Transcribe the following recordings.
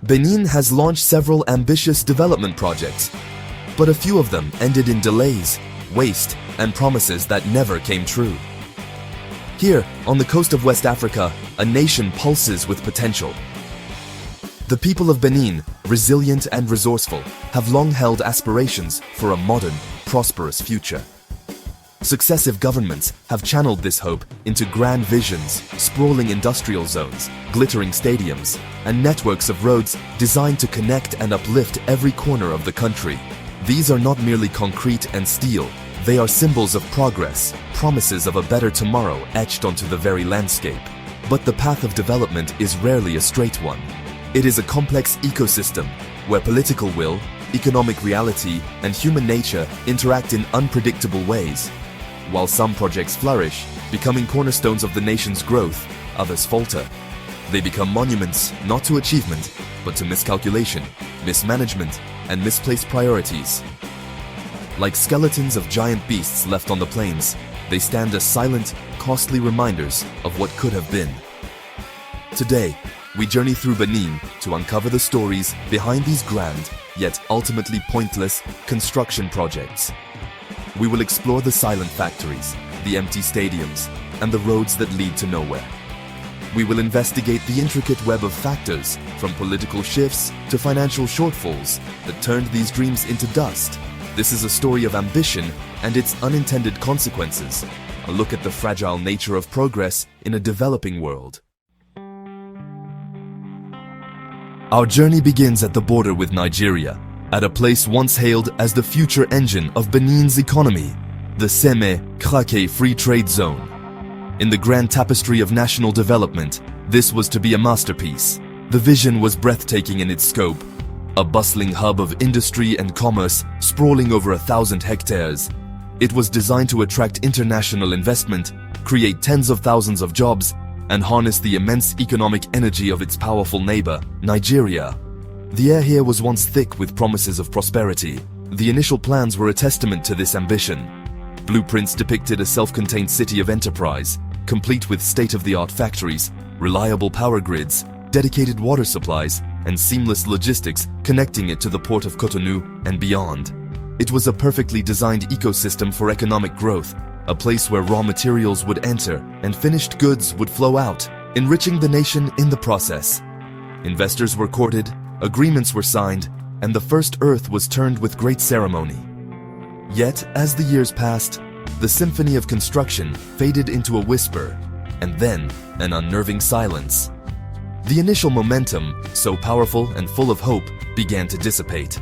Benin has launched several ambitious development projects, but a few of them ended in delays, waste, and promises that never came true. Here, on the coast of West Africa, a nation pulses with potential. The people of Benin, resilient and resourceful, have long held aspirations for a modern, prosperous future. Successive governments have channeled this hope into grand visions, sprawling industrial zones, glittering stadiums, and networks of roads designed to connect and uplift every corner of the country. These are not merely concrete and steel, they are symbols of progress, promises of a better tomorrow etched onto the very landscape. But the path of development is rarely a straight one. It is a complex ecosystem where political will, economic reality, and human nature interact in unpredictable ways. While some projects flourish, becoming cornerstones of the nation's growth, others falter. They become monuments not to achievement, but to miscalculation, mismanagement, and misplaced priorities. Like skeletons of giant beasts left on the plains, they stand as silent, costly reminders of what could have been. Today, we journey through Benin to uncover the stories behind these grand, yet ultimately pointless, construction projects. We will explore the silent factories, the empty stadiums, and the roads that lead to nowhere. We will investigate the intricate web of factors, from political shifts to financial shortfalls, that turned these dreams into dust. This is a story of ambition and its unintended consequences, a look at the fragile nature of progress in a developing world. Our journey begins at the border with Nigeria, at a place once hailed as the future engine of Benin's economy, the Seme Krake Free Trade Zone. In the grand tapestry of national development, this was to be a masterpiece. The vision was breathtaking in its scope, a bustling hub of industry and commerce sprawling over 1,000 hectares. It was designed to attract international investment, create tens of thousands of jobs, and harness the immense economic energy of its powerful neighbor, Nigeria. The air here was once thick with promises of prosperity. The initial plans were a testament to this ambition. Blueprints depicted a self-contained city of enterprise, complete with state-of-the-art factories, reliable power grids, dedicated water supplies, and seamless logistics connecting it to the port of Cotonou and beyond. It was a perfectly designed ecosystem for economic growth, a place where raw materials would enter and finished goods would flow out, enriching the nation in the process. Investors were courted, agreements were signed, and the first earth was turned with great ceremony. Yet, as the years passed, the symphony of construction faded into a whisper, and then an unnerving silence. The initial momentum, so powerful and full of hope, began to dissipate.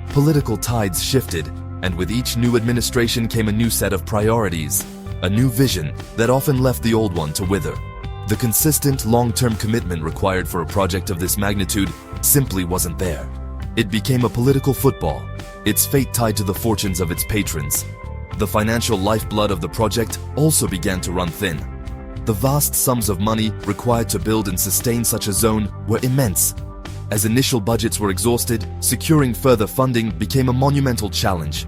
Political tides shifted, and with each new administration came a new set of priorities, a new vision that often left the old one to wither. The consistent, long-term commitment required for a project of this magnitude simply wasn't there. It became a political football, its fate tied to the fortunes of its patrons. The financial lifeblood of the project also began to run thin. The vast sums of money required to build and sustain such a zone were immense. As initial budgets were exhausted, securing further funding became a monumental challenge.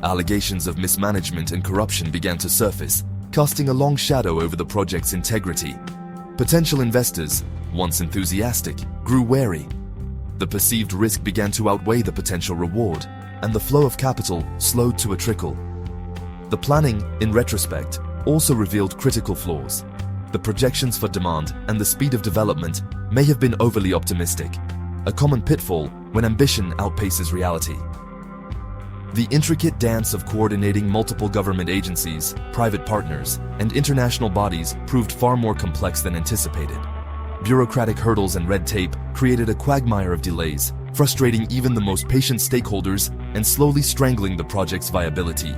Allegations of mismanagement and corruption began to surface, casting a long shadow over the project's integrity. Potential investors, once enthusiastic, grew wary. The perceived risk began to outweigh the potential reward, and the flow of capital slowed to a trickle. The planning, in retrospect, also revealed critical flaws. The projections for demand and the speed of development may have been overly optimistic, a common pitfall when ambition outpaces reality. The intricate dance of coordinating multiple government agencies, private partners, and international bodies proved far more complex than anticipated. Bureaucratic hurdles and red tape created a quagmire of delays, frustrating even the most patient stakeholders and slowly strangling the project's viability.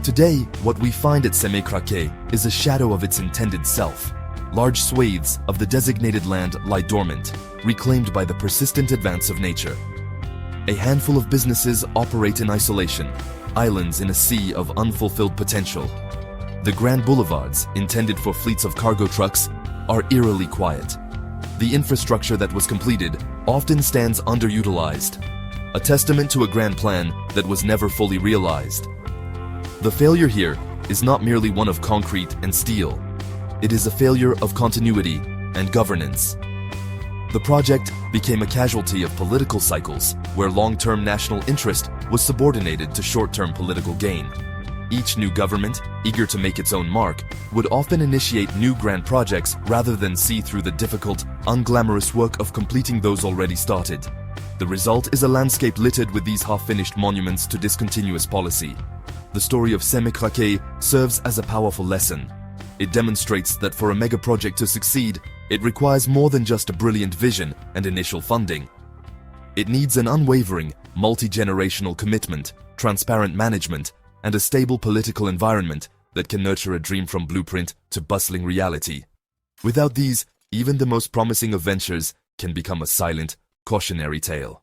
Today, what we find at Seme Krake is a shadow of its intended self. Large swathes of the designated land lie dormant, reclaimed by the persistent advance of nature. A handful of businesses operate in isolation, islands in a sea of unfulfilled potential. The grand boulevards, intended for fleets of cargo trucks, are eerily quiet. The infrastructure that was completed often stands underutilized, a testament to a grand plan that was never fully realized. The failure here is not merely one of concrete and steel. It is a failure of continuity and governance. The project became a casualty of political cycles, where long-term national interest was subordinated to short-term political gain. Each new government, eager to make its own mark, would often initiate new grand projects rather than see through the difficult, unglamorous work of completing those already started. The result is a landscape littered with these half-finished monuments to discontinuous policy. The story of Seme Krake serves as a powerful lesson. It demonstrates that for a mega-project to succeed, it requires more than just a brilliant vision and initial funding. It needs an unwavering, multi-generational commitment, transparent management, and a stable political environment that can nurture a dream from blueprint to bustling reality. Without these, even the most promising of ventures can become a silent, cautionary tale.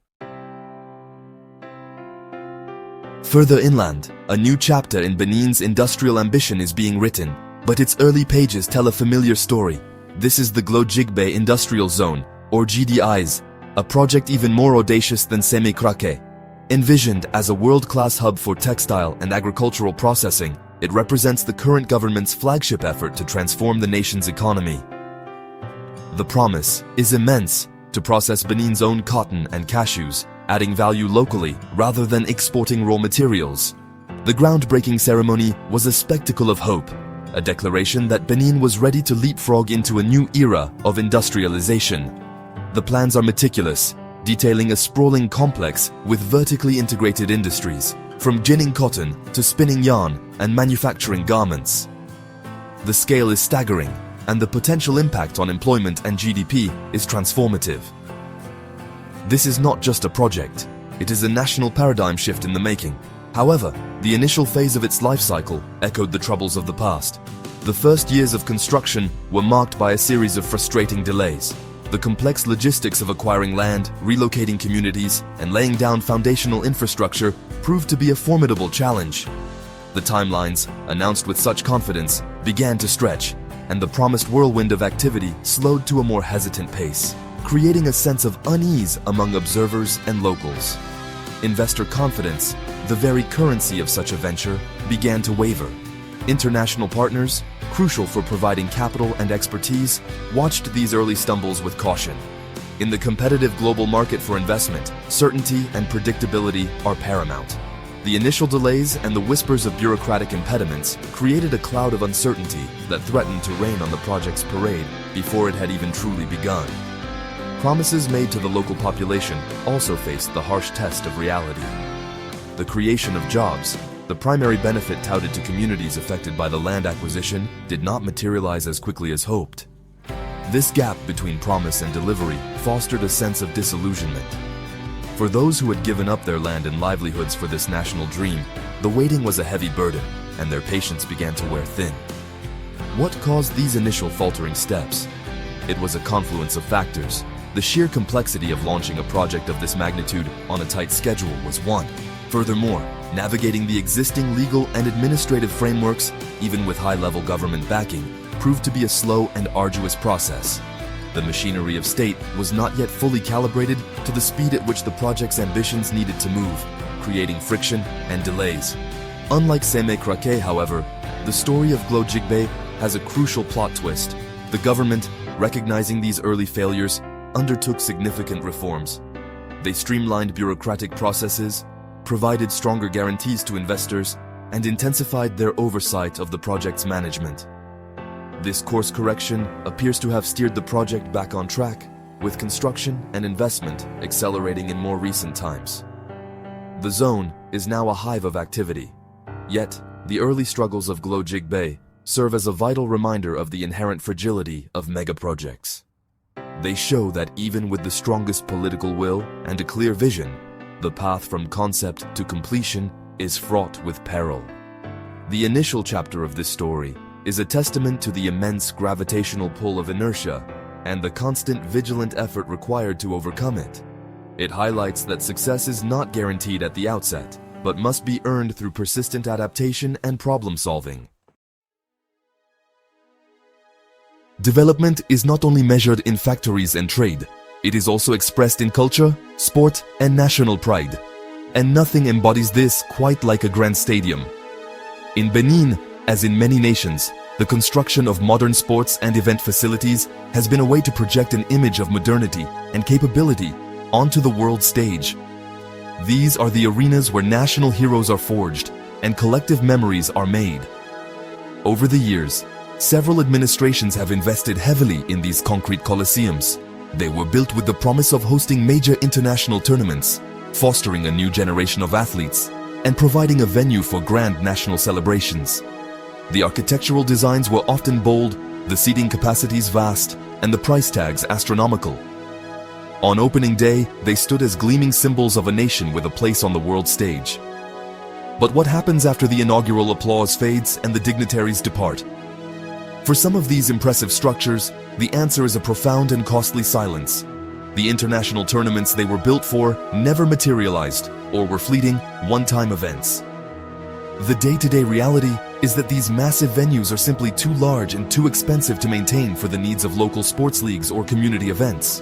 Further inland, a new chapter in Benin's industrial ambition is being written, but its early pages tell a familiar story. This is the Glo-Djigbe Industrial Zone, or GDIs, a project even more audacious than Seme Krake. Envisioned as a world-class hub for textile and agricultural processing, it represents the current government's flagship effort to transform the nation's economy. The promise is immense: to process Benin's own cotton and cashews, adding value locally rather than exporting raw materials. The groundbreaking ceremony was a spectacle of hope, a declaration that Benin was ready to leapfrog into a new era of industrialization. The plans are meticulous, detailing a sprawling complex with vertically integrated industries, from ginning cotton to spinning yarn and manufacturing garments. The scale is staggering, and the potential impact on employment and GDP is transformative. This is not just a project, it is a national paradigm shift in the making. However, the initial phase of its life cycle echoed the troubles of the past. The first years of construction were marked by a series of frustrating delays. The complex logistics of acquiring land, relocating communities, and laying down foundational infrastructure proved to be a formidable challenge. The timelines, announced with such confidence, began to stretch, and the promised whirlwind of activity slowed to a more hesitant pace, creating a sense of unease among observers and locals. Investor confidence, the very currency of such a venture, began to waver. International partners, crucial for providing capital and expertise, watched these early stumbles with caution. In the competitive global market for investment, certainty and predictability are paramount. The initial delays and the whispers of bureaucratic impediments created a cloud of uncertainty that threatened to rain on the project's parade before it had even truly begun. Promises made to the local population also faced the harsh test of reality. The creation of jobs, the primary benefit touted to communities affected by the land acquisition, did not materialize as quickly as hoped. This gap between promise and delivery fostered a sense of disillusionment. For those who had given up their land and livelihoods for this national dream, the waiting was a heavy burden, and their patience began to wear thin. What caused these initial faltering steps? It was a confluence of factors. The sheer complexity of launching a project of this magnitude on a tight schedule was one. Furthermore, navigating the existing legal and administrative frameworks, even with high-level government backing, proved to be a slow and arduous process. The machinery of state was not yet fully calibrated to the speed at which the project's ambitions needed to move, creating friction and delays. Unlike Seme Krake, however, the story of Glo-Djigbe has a crucial plot twist. The government, recognizing these early failures, undertook significant reforms. They streamlined bureaucratic processes, provided stronger guarantees to investors, and intensified their oversight of the project's management. This course correction appears to have steered the project back on track, with construction and investment accelerating in more recent times. The zone is now a hive of activity. Yet, the early struggles of Glo-Djigbe serve as a vital reminder of the inherent fragility of mega-projects. They show that even with the strongest political will and a clear vision, the path from concept to completion is fraught with peril. The initial chapter of this story is a testament to the immense gravitational pull of inertia and the constant vigilant effort required to overcome it. It highlights that success is not guaranteed at the outset, but must be earned through persistent adaptation and problem-solving. Development is not only measured in factories and trade, it is also expressed in culture, sport, and national pride. And nothing embodies this quite like a grand stadium. In Benin, as in many nations, The construction of modern sports and event facilities has been a way to project an image of modernity and capability onto the world stage. These are the arenas where national heroes are forged and collective memories are made. Over the years, several administrations have invested heavily in these concrete coliseums. They were built with the promise of hosting major international tournaments, fostering a new generation of athletes, and providing a venue for grand national celebrations. The architectural designs were often bold, the seating capacities vast, and the price tags astronomical. On opening day, they stood as gleaming symbols of a nation with a place on the world stage. But what happens after the inaugural applause fades and the dignitaries depart? For some of these impressive structures, the answer is a profound and costly silence. The international tournaments they were built for never materialized or were fleeting, one-time events. The day-to-day reality is that these massive venues are simply too large and too expensive to maintain for the needs of local sports leagues or community events.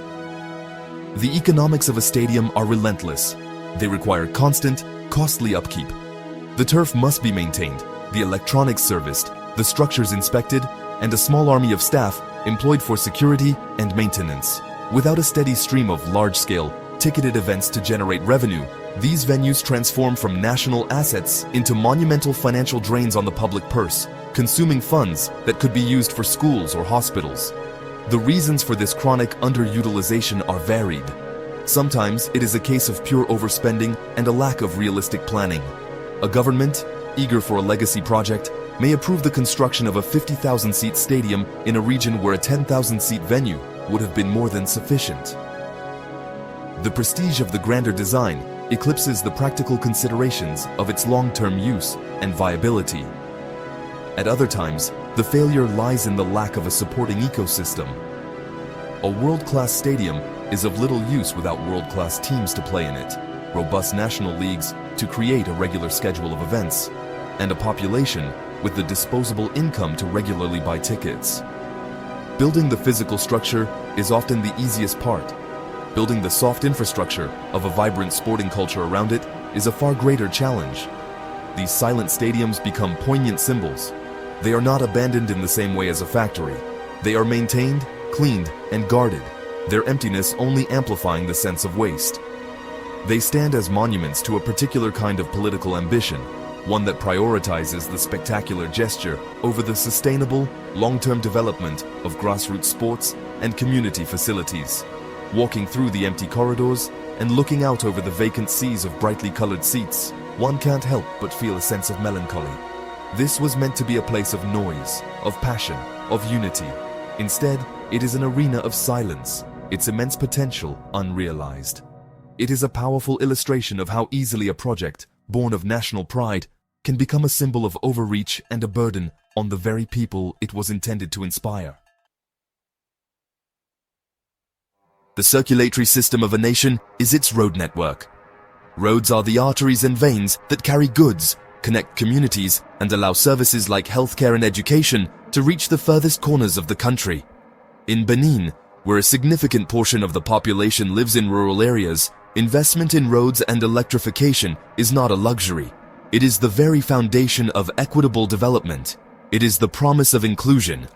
The economics of a stadium are relentless. They require constant, costly upkeep. The turf must be maintained, the electronics serviced, the structures inspected, and a small army of staff employed for security and maintenance. Without a steady stream of large-scale, ticketed events to generate revenue, these venues transform from national assets into monumental financial drains on the public purse, consuming funds that could be used for schools or hospitals. The reasons for this chronic underutilization are varied. Sometimes it is a case of pure overspending and a lack of realistic planning. A government, eager for a legacy project, may approve the construction of a 50,000-seat stadium in a region where a 10,000-seat venue would have been more than sufficient. The prestige of the grander design eclipses the practical considerations of its long-term use and viability. At other times, the failure lies in the lack of a supporting ecosystem. A world-class stadium is of little use without world-class teams to play in it, robust national leagues to create a regular schedule of events, and a population with the disposable income to regularly buy tickets. Building the physical structure is often the easiest part. Building the soft infrastructure of a vibrant sporting culture around it is a far greater challenge. These silent stadiums become poignant symbols. They are not abandoned in the same way as a factory. They are maintained, cleaned, and guarded, their emptiness only amplifying the sense of waste. They stand as monuments to a particular kind of political ambition, one that prioritizes the spectacular gesture over the sustainable, long-term development of grassroots sports and community facilities. Walking through the empty corridors and looking out over the vacant seas of brightly colored seats, one can't help but feel a sense of melancholy. This was meant to be a place of noise, of passion, of unity. Instead, it is an arena of silence, its immense potential unrealized. It is a powerful illustration of how easily a project, born of national pride, can become a symbol of overreach and a burden on the very people it was intended to inspire. The circulatory system of a nation is its road network. Roads are the arteries and veins that carry goods, connect communities, and allow services like healthcare and education to reach the furthest corners of the country. In Benin, where a significant portion of the population lives in rural areas, investment in roads and electrification is not a luxury. It is the very foundation of equitable development. It is the promise of inclusion.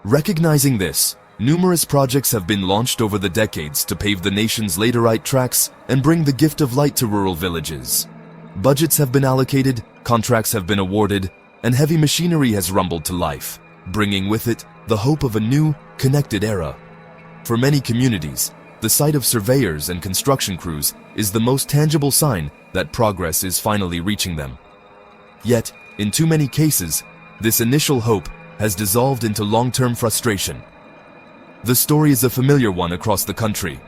Recognizing this, numerous projects have been launched over the decades to pave the nation's laterite tracks and bring the gift of light to rural villages. Budgets have been allocated, contracts have been awarded, and heavy machinery has rumbled to life, bringing with it the hope of a new, connected era. For many communities, the sight of surveyors and construction crews is the most tangible sign that progress is finally reaching them. Yet, in too many cases, this initial hope has dissolved into long-term frustration. The story is a familiar one across the country.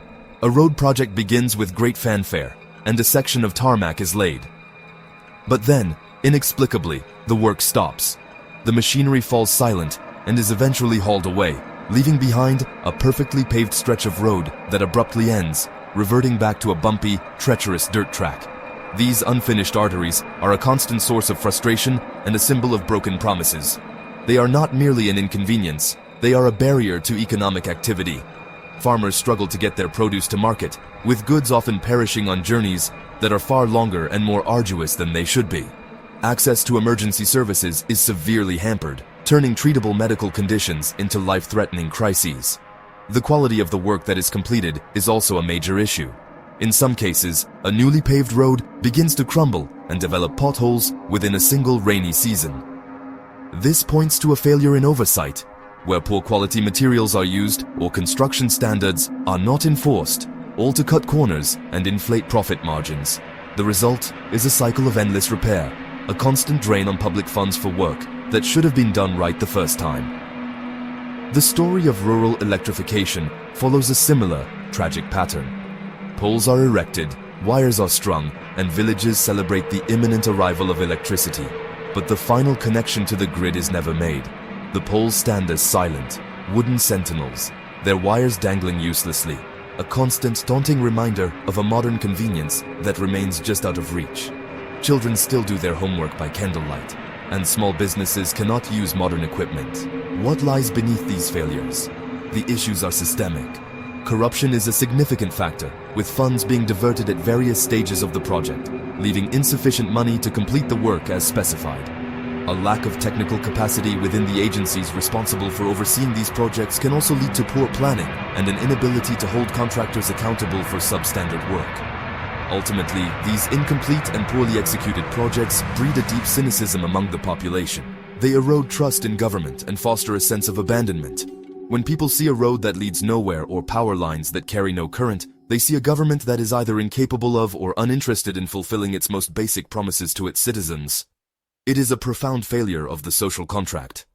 A road project begins with great fanfare, and a section of tarmac is laid. But then, inexplicably, the work stops. The machinery falls silent and is eventually hauled away, leaving behind a perfectly paved stretch of road that abruptly ends, reverting back to a bumpy, treacherous dirt track. These unfinished arteries are a constant source of frustration and a symbol of broken promises. They are not merely an inconvenience, they are a barrier to economic activity. Farmers struggle to get their produce to market, with goods often perishing on journeys that are far longer and more arduous than they should be. Access to emergency services is severely hampered. turning treatable medical conditions into life-threatening crises. The quality of the work that is completed is also a major issue. In some cases, a newly paved road begins to crumble and develop potholes within a single rainy season. This points to a failure in oversight, where poor quality materials are used or construction standards are not enforced, all to cut corners and inflate profit margins. The result is a cycle of endless repair, a constant drain on public funds for work that should have been done right the first time. The story of rural electrification follows a similar, tragic pattern. Poles are erected, wires are strung, and villages celebrate the imminent arrival of electricity. But the final connection to the grid is never made. The poles stand as silent, wooden sentinels, their wires dangling uselessly, a constant, daunting reminder of a modern convenience that remains just out of reach. Children still do their homework by candlelight, and small businesses cannot use modern equipment. What lies beneath these failures? The issues are systemic. Corruption is a significant factor, with funds being diverted at various stages of the project, leaving insufficient money to complete the work as specified. A lack of technical capacity within the agencies responsible for overseeing these projects can also lead to poor planning and an inability to hold contractors accountable for substandard work. Ultimately, these incomplete and poorly executed projects breed a deep cynicism among the population. They erode trust in government and foster a sense of abandonment. When people see a road that leads nowhere or power lines that carry no current, they see a government that is either incapable of or uninterested in fulfilling its most basic promises to its citizens. It is a profound failure of the social contract.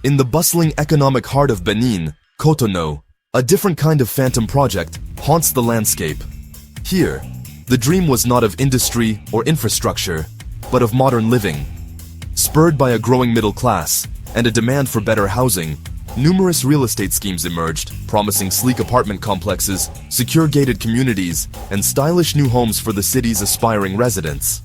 In the bustling economic heart of Benin, Cotonou, a different kind of phantom project haunts the landscape. Here, the dream was not of industry or infrastructure, but of modern living. Spurred by a growing middle class and a demand for better housing, numerous real estate schemes emerged, promising sleek apartment complexes, secure gated communities, and stylish new homes for the city's aspiring residents.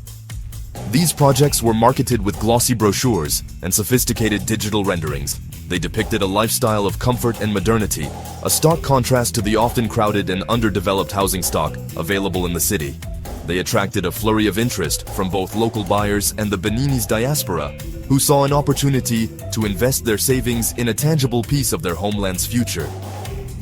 These projects were marketed with glossy brochures and sophisticated digital renderings. They depicted a lifestyle of comfort and modernity, a stark contrast to the often crowded and underdeveloped housing stock available in the city. They attracted a flurry of interest from both local buyers and the Beninese diaspora, who saw an opportunity to invest their savings in a tangible piece of their homeland's future.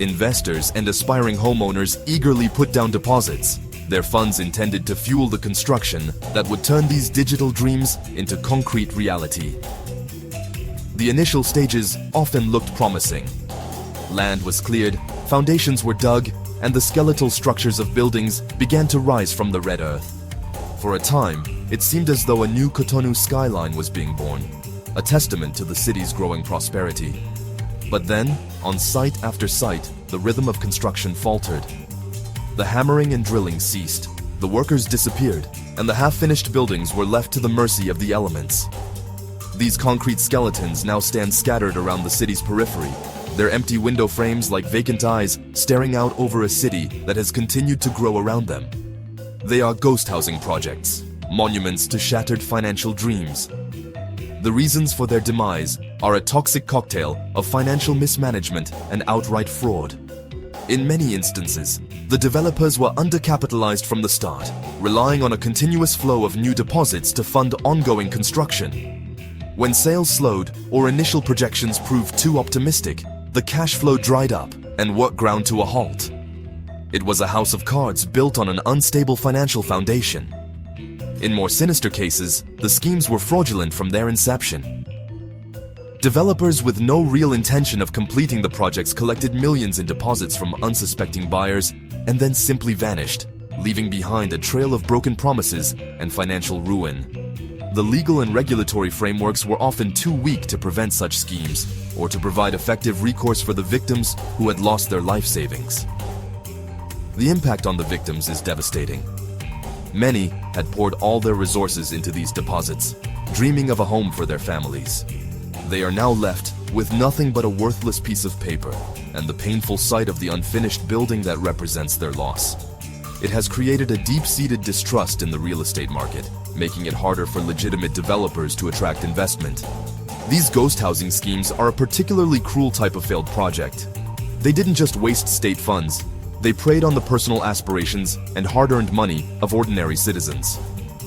Investors and aspiring homeowners eagerly put down deposits, their funds intended to fuel the construction that would turn these digital dreams into concrete reality. The initial stages often looked promising. Land was cleared, foundations were dug, and the skeletal structures of buildings began to rise from the red earth. For a time, it seemed as though a new Cotonou skyline was being born, a testament to the city's growing prosperity. But then, on site after site, the rhythm of construction faltered. The hammering and drilling ceased, the workers disappeared, and the half-finished buildings were left to the mercy of the elements. These concrete skeletons now stand scattered around the city's periphery, their empty window frames like vacant eyes staring out over a city that has continued to grow around them. They are ghost housing projects, monuments to shattered financial dreams. The reasons for their demise are a toxic cocktail of financial mismanagement and outright fraud. In many instances, the developers were undercapitalized from the start, relying on a continuous flow of new deposits to fund ongoing construction. When sales slowed or initial projections proved too optimistic, the cash flow dried up and work ground to a halt. It was a house of cards built on an unstable financial foundation. In more sinister cases, the schemes were fraudulent from their inception. Developers with no real intention of completing the projects collected millions in deposits from unsuspecting buyers and then simply vanished, leaving behind a trail of broken promises and financial ruin. The legal and regulatory frameworks were often too weak to prevent such schemes or to provide effective recourse for the victims who had lost their life savings. The impact on the victims is devastating. Many had poured all their resources into these deposits, dreaming of a home for their families. They are now left with nothing but a worthless piece of paper and the painful sight of the unfinished building that represents their loss. It has created a deep-seated distrust in the real estate market, making it harder for legitimate developers to attract investment. These ghost housing schemes are a particularly cruel type of failed project. They didn't just waste state funds, they preyed on the personal aspirations and hard-earned money of ordinary citizens.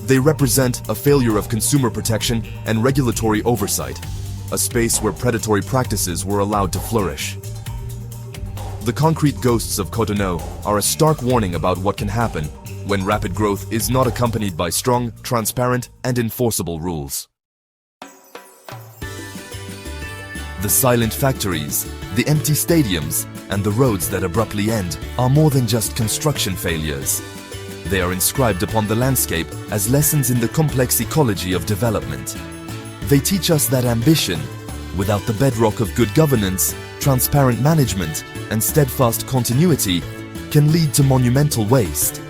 They represent a failure of consumer protection and regulatory oversight, a space where predatory practices were allowed to flourish. The concrete ghosts of Cotonou are a stark warning about what can happen when rapid growth is not accompanied by strong, transparent, and enforceable rules. The silent factories, the empty stadiums, and the roads that abruptly end are more than just construction failures. They are inscribed upon the landscape as lessons in the complex ecology of development. They teach us that ambition, without the bedrock of good governance, transparent management, and steadfast continuity, can lead to monumental waste.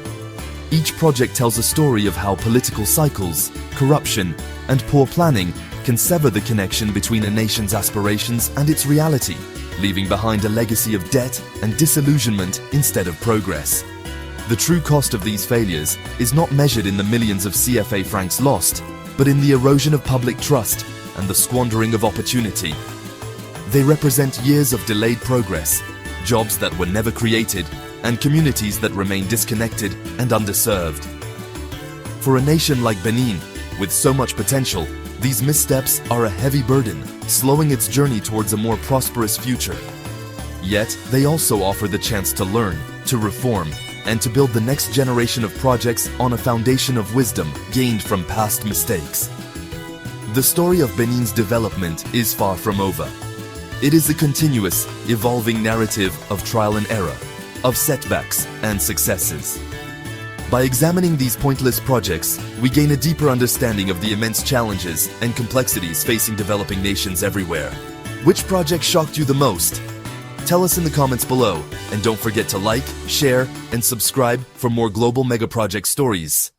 Each project tells a story of how political cycles, corruption, and poor planning can sever the connection between a nation's aspirations and its reality, leaving behind a legacy of debt and disillusionment instead of progress. The true cost of these failures is not measured in the millions of CFA francs lost, but in the erosion of public trust and the squandering of opportunity. They represent years of delayed progress, jobs that were never created, and communities that remain disconnected and underserved. For a nation like Benin, with so much potential, these missteps are a heavy burden, slowing its journey towards a more prosperous future. Yet, they also offer the chance to learn, to reform, and to build the next generation of projects on a foundation of wisdom gained from past mistakes. The story of Benin's development is far from over. It is a continuous, evolving narrative of trial and error, of setbacks and successes. By examining these pointless projects, we gain a deeper understanding of the immense challenges and complexities facing developing nations everywhere. Which project shocked you the most? Tell us in the comments below, and don't forget to like, share, and subscribe for more global mega project stories.